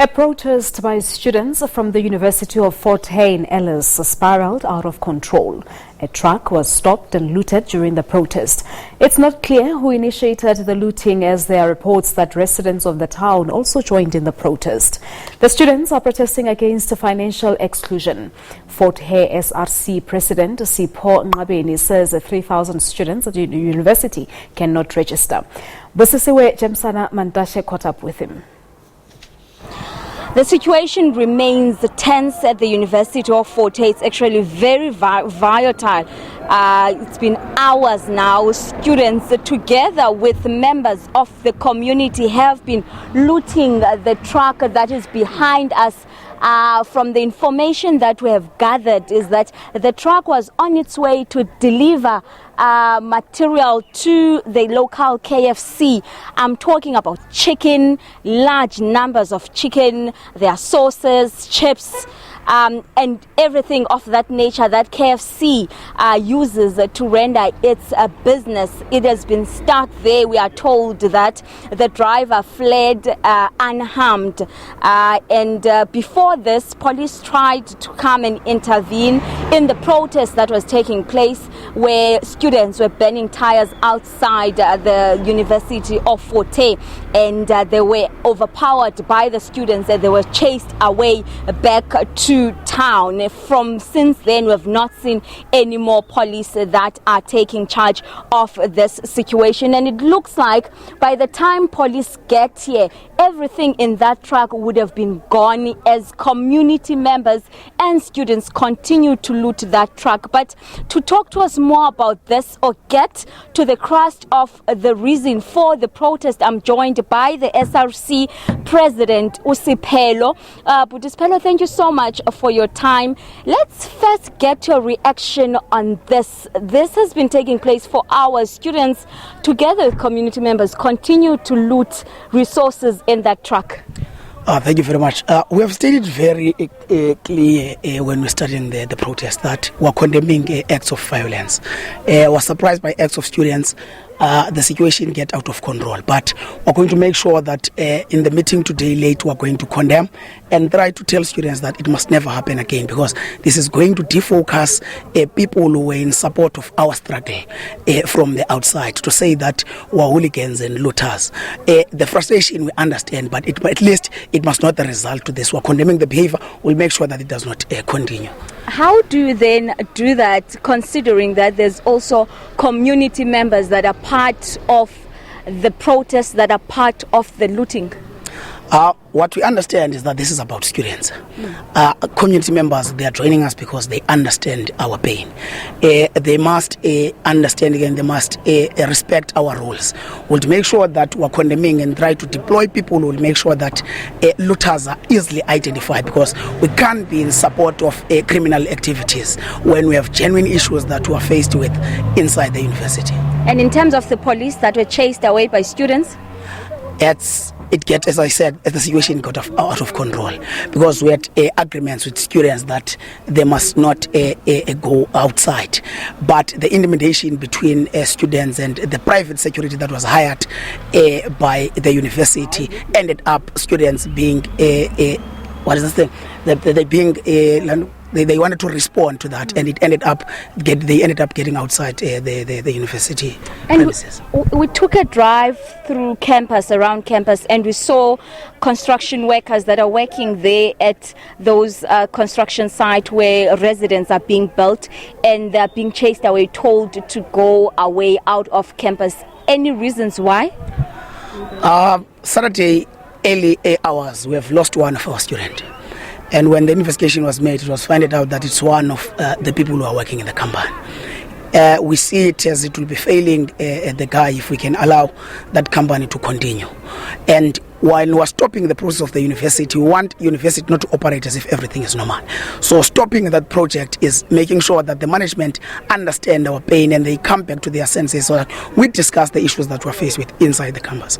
A protest by students from the University of Fort Hare in Alice spiraled out of control. A truck was stopped and looted during the protest. It's not clear who initiated the looting, as there are reports that residents of the town also joined in the protest. The students are protesting against financial exclusion. Fort Hare SRC President Sipho Nqabeni says 3,000 students at the university cannot register. Busisiwe Jemsana-Mantashe caught up with him. The situation remains tense at the University of Fort Hare. It's actually very volatile. It's been hours now. Students, together with members of the community, have been looting the truck that is behind us. From the information that we have gathered is that the truck was on its way to deliver material to the local KFC. I'm talking about chicken, large numbers of chicken, their sauces, chips, and everything of that nature that KFC uses to render its business. It has been stuck there. We are told that the driver fled unharmed. And before this, police tried to come and intervene in the protest that was taking place, where students were burning tires outside the University of Fort Hare, and they were overpowered by the students and they were chased away back to town. Since then, we have not seen any more police that are taking charge of this situation, and it looks like by the time police get here, everything in that truck would have been gone, as community members and students continue to loot that truck. But to talk to us more about this, or get to the crust of the reason for the protest, I'm joined by the SRC President Sipho. Sipho, thank you so much for your time. Let's first get your reaction on this. This has been taking place for hours. Students, together with community members, continue to loot resources in that truck. Thank you very much. We have stated very clear when we started the protest that we are condemning acts of violence. We are surprised by acts of students. The situation get out of control, but we're going to make sure that in the meeting today late, we're going to condemn and try to tell students that it must never happen again, because this is going to defocus people who were in support of our struggle from the outside to say that we're hooligans and looters. The frustration we understand, but at least it must not result to this. We're condemning the behavior. We'll make sure that it does not continue. How do you then do that, considering that there's also community members that are part of the protests, that are part of the looting? What we understand is that this is about students. Community members, they are joining us because they understand our pain. They must understand again, they must respect our rules. We'll make sure that we're condemning and try to deploy people who will make sure that looters are easily identified, because we can't be in support of criminal activities when we have genuine issues that we are faced with inside the university. And in terms of the police that were chased away by students? As I said, the situation got out of control, because we had agreements with students that they must not go outside. But the intimidation between students and the private security that was hired by the university ended up students being what is the thing? They wanted to respond to that, and they ended up getting outside the university premises. We took a drive through campus, around campus, and we saw construction workers that are working there at those construction sites where residents are being built, and they're being chased away, told to go away out of campus. Any reasons why? Saturday, early hours, we have lost one of our students. And when the investigation was made, it was found out that it's one of the people who are working in the company. We see it as it will be failing the guy if we can allow that company to continue. And while we're stopping the process of the university, we want university not to operate as if everything is normal. So stopping that project is making sure that the management understand our pain and they come back to their senses, so that we discuss the issues that we're faced with inside the campus.